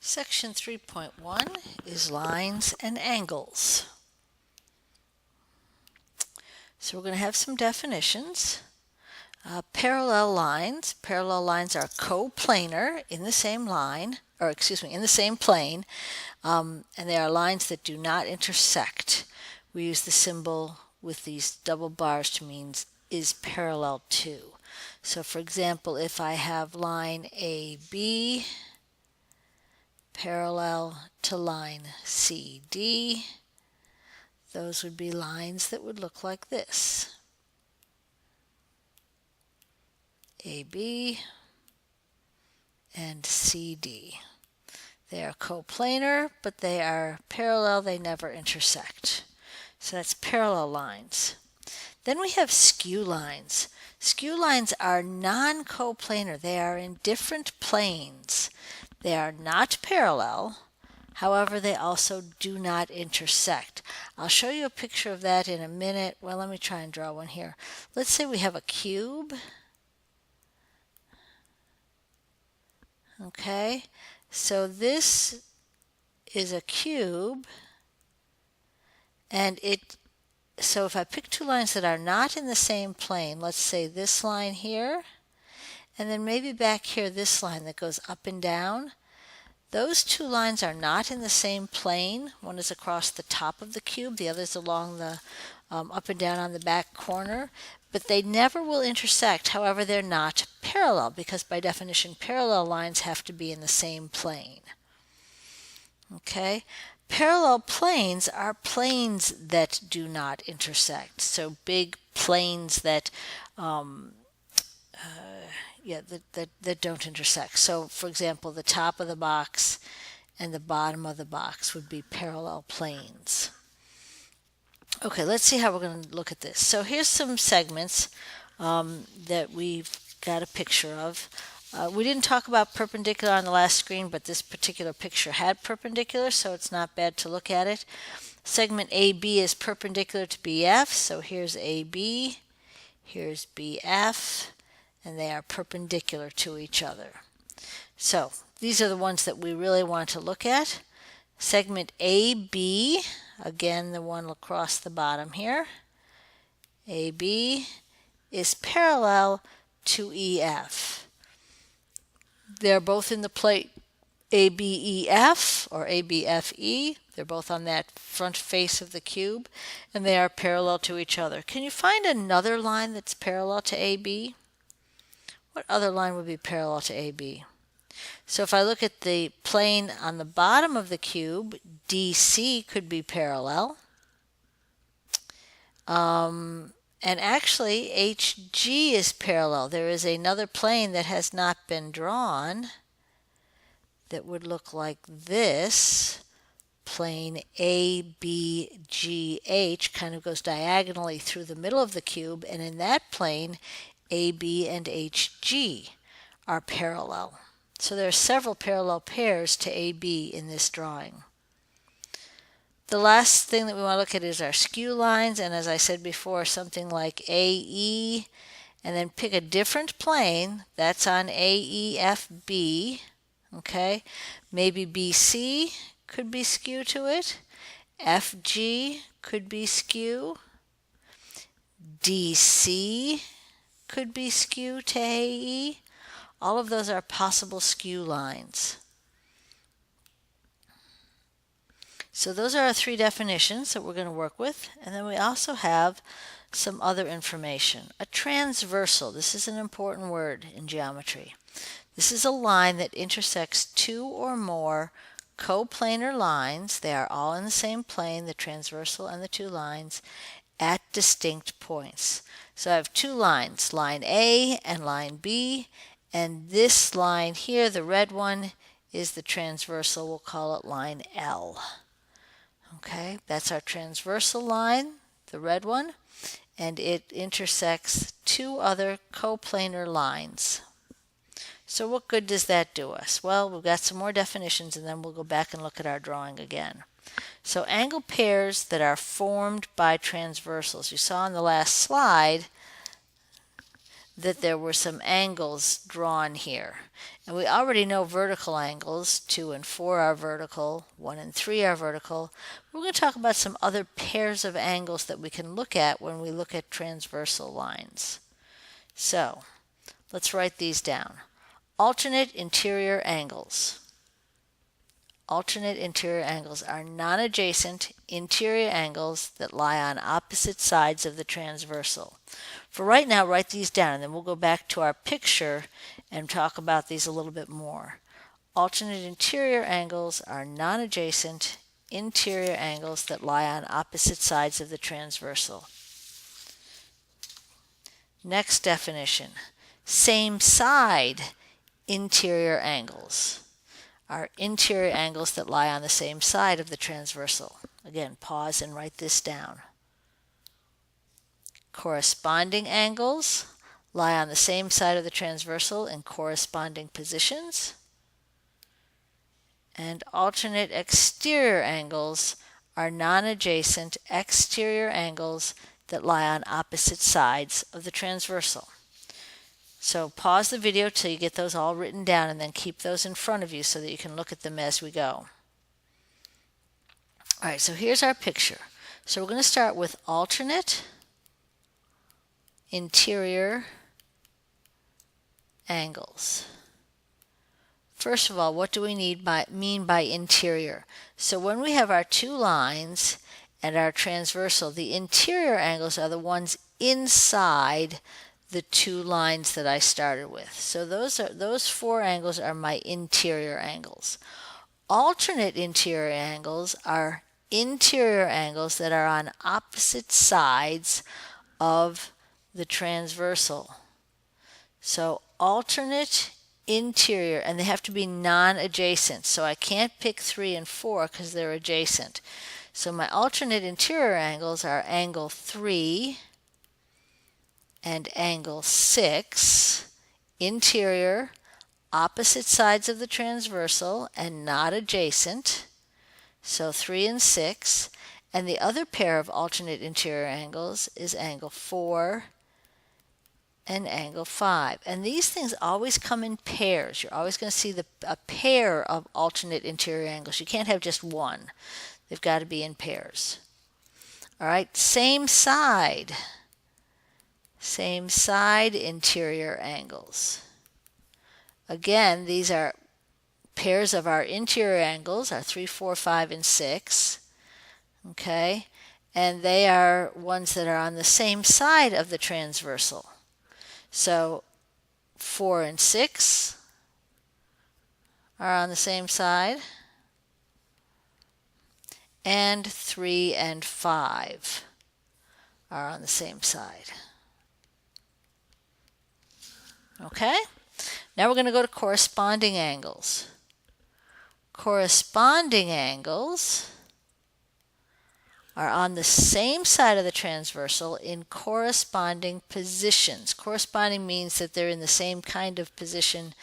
Section 3.1 is lines and angles. So we're going to have some definitions. Parallel lines. Parallel lines are coplanar in the same line, in the same plane, and they are lines that do not intersect. We use the symbol with these double bars to mean is parallel to. So for example, if I have line AB parallel to line CD, those would be lines that would look like this. AB and CD. They are coplanar, but they are parallel, they never intersect. So that's parallel lines. Then we have skew lines. Skew lines are non-coplanar. They are in different planes. They are not parallel. However, they also do not intersect. I'll show you a picture of that in a minute. Well, let me try and draw one here. Let's say we have a cube. Okay, so this is a cube, and so if I pick two lines that are not in the same plane, let's say this line here, and then maybe back here this line that goes up and down, those two lines are not in the same plane. One is across the top of the cube, the other is along the up and down on the back corner, but they never will intersect. However, they're not parallel because by definition parallel lines have to be in the same plane. Okay, parallel planes are planes that do not intersect. So big planes that that don't intersect. So for example, the top of the box and the bottom of the box would be parallel planes. Okay, let's see how we're going to look at this. So here's some segments that we've got a picture of. We didn't talk about perpendicular on the last screen, but this particular picture had perpendicular, so it's not bad to look at it. Segment AB is perpendicular to BF, so here's AB, here's BF, and they are perpendicular to each other. So these are the ones that we really want to look at. Segment AB, again the one across the bottom here, AB is parallel to EF. They're both in the plate ABEF or ABFE. They're both on that front face of the cube, and they are parallel to each other. Can you find another line that's parallel to AB? What other line would be parallel to AB? So if I look at the plane on the bottom of the cube, DC could be parallel. And actually, HG is parallel. There is another plane that has not been drawn that would look like this. Plane ABGH kind of goes diagonally through the middle of the cube, and in that plane, AB and HG are parallel. So there are several parallel pairs to AB in this drawing. The last thing that we want to look at is our skew lines, and as I said before, something like AE, and then pick a different plane that's on AEFB. Okay, maybe BC could be skew to it, FG could be skew, DC could be skew to AE. All of those are possible skew lines. So those are our three definitions that we're going to work with. And then we also have some other information. A transversal. This is an important word in geometry. This is a line that intersects two or more coplanar lines. They are all in the same plane, the transversal and the two lines, at distinct points. So I have two lines, line A and line B. And this line here, the red one, is the transversal. We'll call it line L. Okay, that's our transversal line, the red one, and it intersects two other coplanar lines. So what good does that do us? Well, we've got some more definitions, and then we'll go back and look at our drawing again. So angle pairs that are formed by transversals. You saw on the last slide that there were some angles drawn here. And we already know vertical angles. 2 and 4 are vertical, 1 and 3 are vertical. We're going to talk about some other pairs of angles that we can look at when we look at transversal lines. So let's write these down. Alternate interior angles. Alternate interior angles are non-adjacent interior angles that lie on opposite sides of the transversal. For right now, write these down, and then we'll go back to our picture and talk about these a little bit more. Alternate interior angles are non-adjacent interior angles that lie on opposite sides of the transversal. Next definition. Same side interior angles are interior angles that lie on the same side of the transversal. Again, pause and write this down. Corresponding angles lie on the same side of the transversal in corresponding positions. And alternate exterior angles are non-adjacent exterior angles that lie on opposite sides of the transversal. So pause the video till you get those all written down, and then keep those in front of you so that you can look at them as we go. All right, so here's our picture. So we're going to start with alternate interior angles. First of all, what do we mean by interior? So when we have our two lines and our transversal, the interior angles are the ones inside the two lines that I started with. So those 4 angles are my interior angles. Alternate interior angles are interior angles that are on opposite sides of the transversal. So alternate interior, and they have to be non-adjacent. So I can't pick 3 and 4 because they're adjacent. So my alternate interior angles are angle 3 and angle 6, interior, opposite sides of the transversal and not adjacent. So 3 and 6. And the other pair of alternate interior angles is angle 4 and angle 5. And these things always come in pairs. You're always going to see a pair of alternate interior angles. You can't have just one. They've got to be in pairs. All right, same side interior angles. Again, these are pairs of our interior angles, our 3, 4, 5, and 6. Okay, and they are ones that are on the same side of the transversal. So 4 and 6 are on the same side, and 3 and 5 are on the same side. Okay, now we're going to go to corresponding angles. Corresponding angles are on the same side of the transversal in corresponding positions. Corresponding means that they're in the same kind of position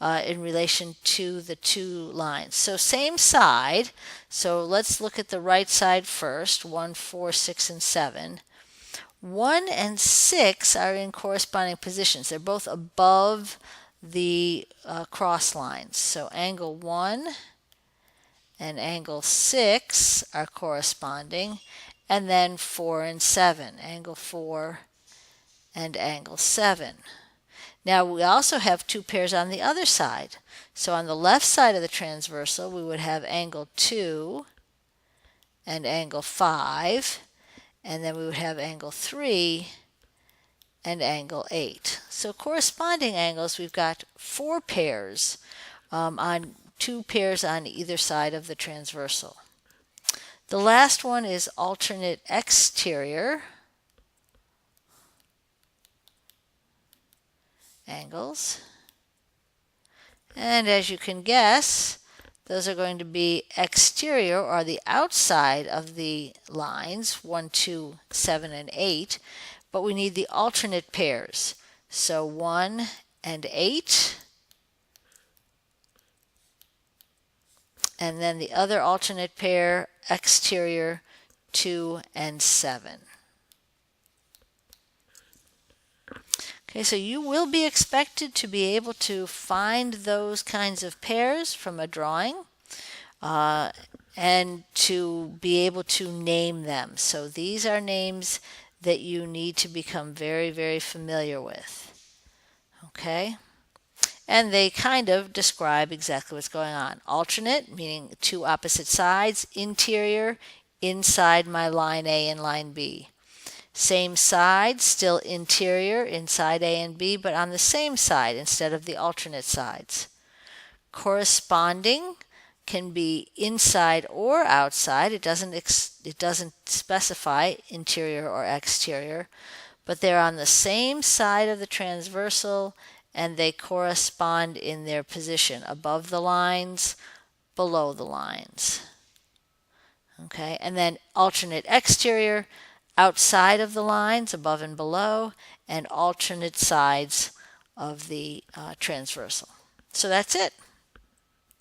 in relation to the two lines. So same side. So let's look at the right side first. 1, 4, 6, and 7. 1 and 6 are in corresponding positions. They're both above the cross lines. So angle 1 and angle 6 are corresponding, and then 4 and 7, angle 4 and angle 7. Now we also have 2 pairs on the other side. So on the left side of the transversal, we would have angle 2 and angle 5, and then we would have angle 3 and angle 8. So corresponding angles, we've got 4 pairs on 2 pairs on either side of the transversal. The last one is alternate exterior angles. And as you can guess, those are going to be exterior, or the outside of the lines, 1, 2, 7, and 8. But we need the alternate pairs. So 1 and 8. And then the other alternate pair, exterior, 2 and 7. Okay, so you will be expected to be able to find those kinds of pairs from a drawing and to be able to name them. So these are names that you need to become very, very familiar with. Okay? And they kind of describe exactly what's going on. Alternate, meaning two opposite sides. Interior, inside my line A and line B. Same side, still interior, inside A and B, but on the same side instead of the alternate sides. Corresponding can be inside or outside. It doesn't specify interior or exterior, but they're on the same side of the transversal and they correspond in their position above the lines, below the lines. Okay, and then alternate exterior, outside of the lines, above and below, and alternate sides of the transversal. So that's it.